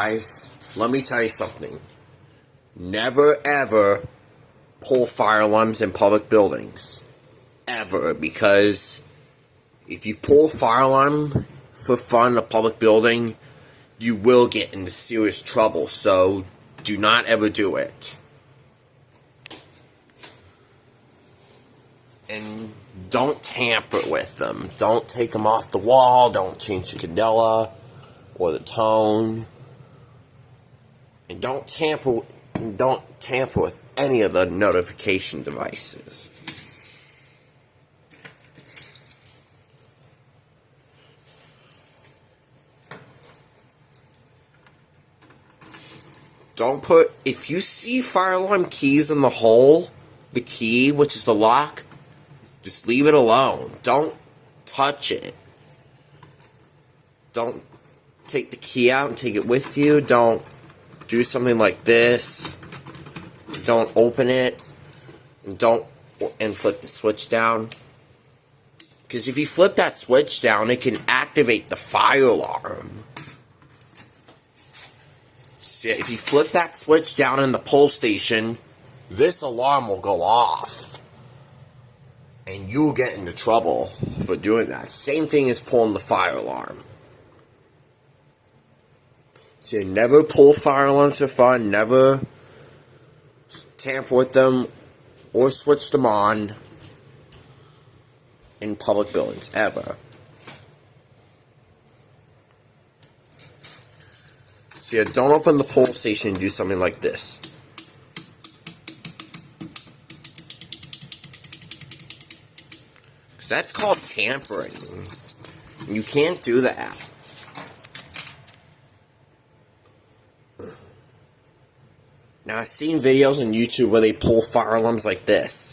guys, let me tell you something. Never ever pull fire alarms in public buildings. Ever. Because if you pull a fire alarm for fun in a public building, you will get into serious trouble. So do not ever do it. And don't tamper with them. Don't take them off the wall. Don't change the candela or the tone. And don't tamper with any of the notification devices. If you see fire alarm keys in the hole, the key, which is the lock, just leave it alone. Don't touch it. Don't take the key out and take it with you. Don't do something like this. Don't open it. And flip the switch down. Because if you flip that switch down, it can activate the fire alarm. See, if you flip that switch down in the pull station, this alarm will go off. And you'll get into trouble for doing that. Same thing as pulling the fire alarm. So never pull fire alarms for fun. Never tamper with them or switch them on in public buildings. Ever. So yeah, don't open the pull station and do something like this. That's called tampering. You can't do that. Now, I've seen videos on YouTube where they pull fire alarms like this.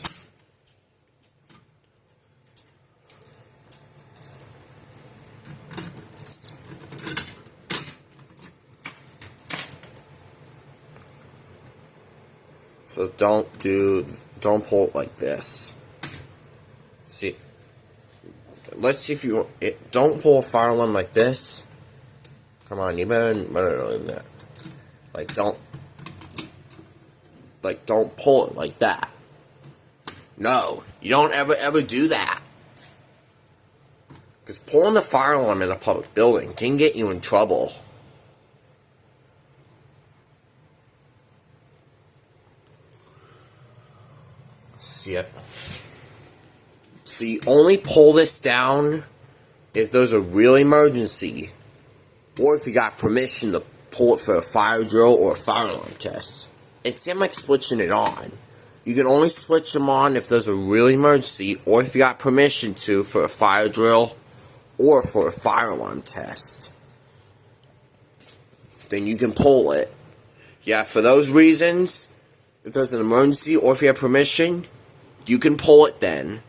So don't pull it like this. See, let's see if you don't pull a fire alarm like this. Come on, you better know that. Don't pull it like that. No, you don't ever do that. Because pulling the fire alarm in a public building can get you in trouble. See it. So you only pull this down if there's a real emergency, or if you got permission to pull it for a fire drill or a fire alarm test. It's same like switching it on. You can only switch them on if there's a real emergency, or if you got permission to for a fire drill or for a fire alarm test. Then you can pull it. Yeah, for those reasons, if there's an emergency or if you have permission, you can pull it then.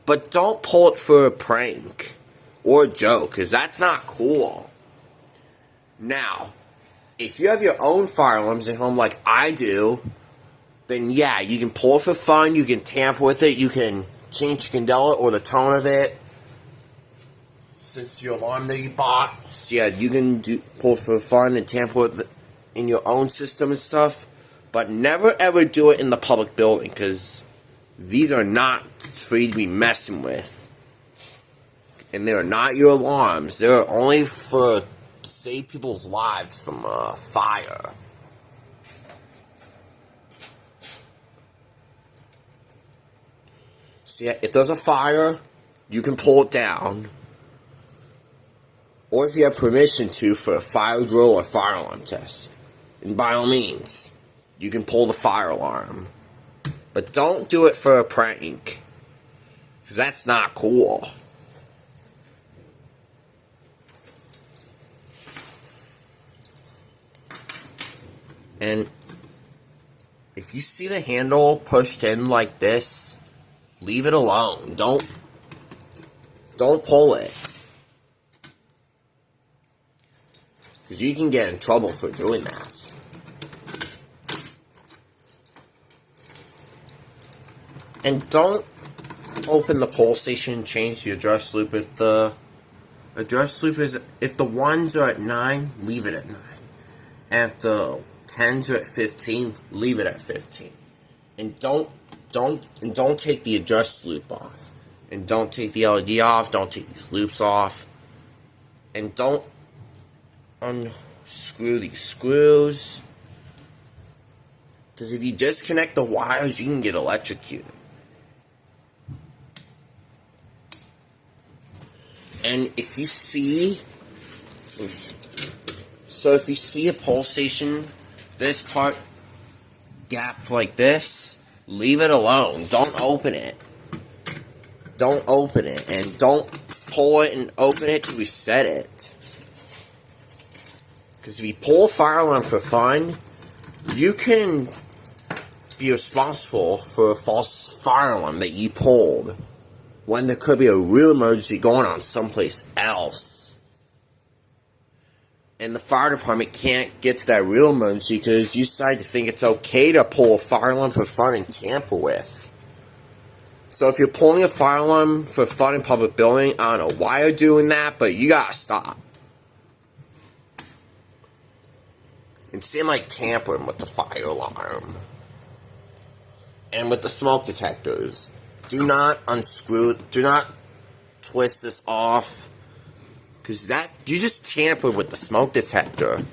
But don't pull it for a prank or a joke, because that's not cool. Now, if you have your own fire alarms at home like I do, then yeah, you can pull it for fun, you can tamper with it, you can change the candela or the tone of it. Since your alarm that you bought, so yeah, you can pull it for fun and tamper with it in your own system and stuff. But never ever do it in the public building, because these are not free to be messing with. And they're not your alarms. They're only for save people's lives from fire. So yeah, if there's a fire, you can pull it down. Or if you have permission to for a fire drill or fire alarm test. And by all means, you can pull the fire alarm. But don't do it for a prank. Because that's not cool. And if you see the handle pushed in like this, leave it alone. Don't pull it. Because you can get in trouble for doing that. And don't open the pull station and change the address loop if the address loop is, if the ones are at 9, leave it at 9. And if the 10s are at 15, leave it at 15. And don't take the adjust loop off. And don't take the LED off, don't take these loops off. And don't unscrew these screws. Because if you disconnect the wires, you can get electrocuted. And if you see, so if you see a pole station, this part gapped like this, leave it alone. Don't open it. Don't open it. And don't pull it and open it to reset it. Because if you pull a fire alarm for fun, you can be responsible for a false fire alarm that you pulled when there could be a real emergency going on someplace else. And the fire department can't get to that real emergency because you decide to think it's okay to pull a fire alarm for fun and tamper with. So if you're pulling a fire alarm for fun in public building, I don't know why you're doing that, but you gotta stop. It seemed like tampering with the fire alarm. And with the smoke detectors. Do not unscrew, do not twist this off. Because you just tampered with the smoke detector.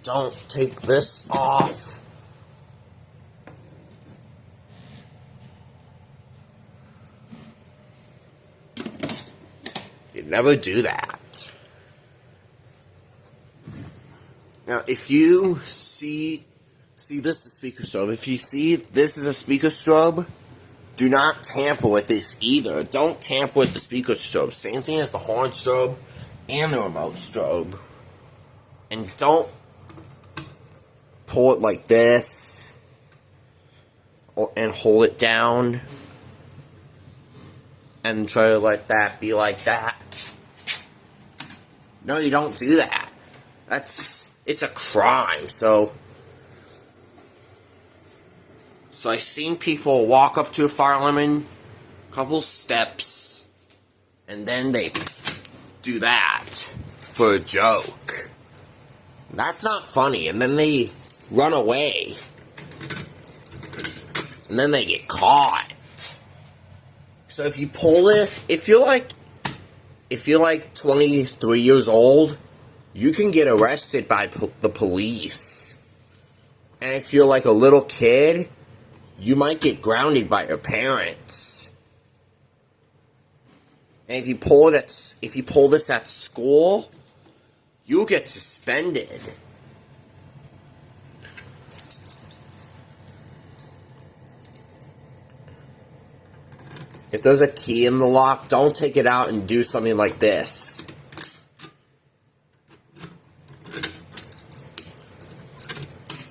Don't take this off. You never do that. Now, if you see this is a speaker strobe. If you see this is a speaker strobe, do not tamper with this either. Don't tamper with the speaker strobe. Same thing as the horn strobe and the remote strobe. And don't pull it like this and hold it down and try to let that be like that. No, you don't do that. It's a crime. So I've seen people walk up to a fire alarm, couple steps, and then they do that for a joke. That's not funny. And then they run away. And then they get caught. So if you pull it, if you're like 23 years old, you can get arrested by the police. And if you're like a little kid, you might get grounded by your parents. And if you pull this at school, you'll get suspended. If there's a key in the lock, don't take it out and do something like this.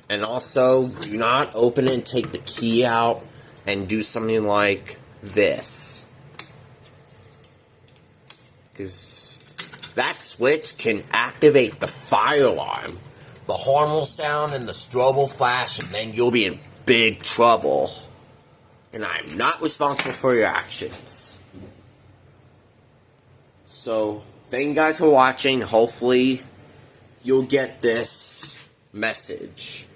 And also, do not open it and take the key out and do something like this. Because that switch can activate the fire alarm. The horn will sound and the strobe will flash, and then you'll be in big trouble. And I'm not responsible for your actions. So, thank you guys for watching. Hopefully, you'll get this message.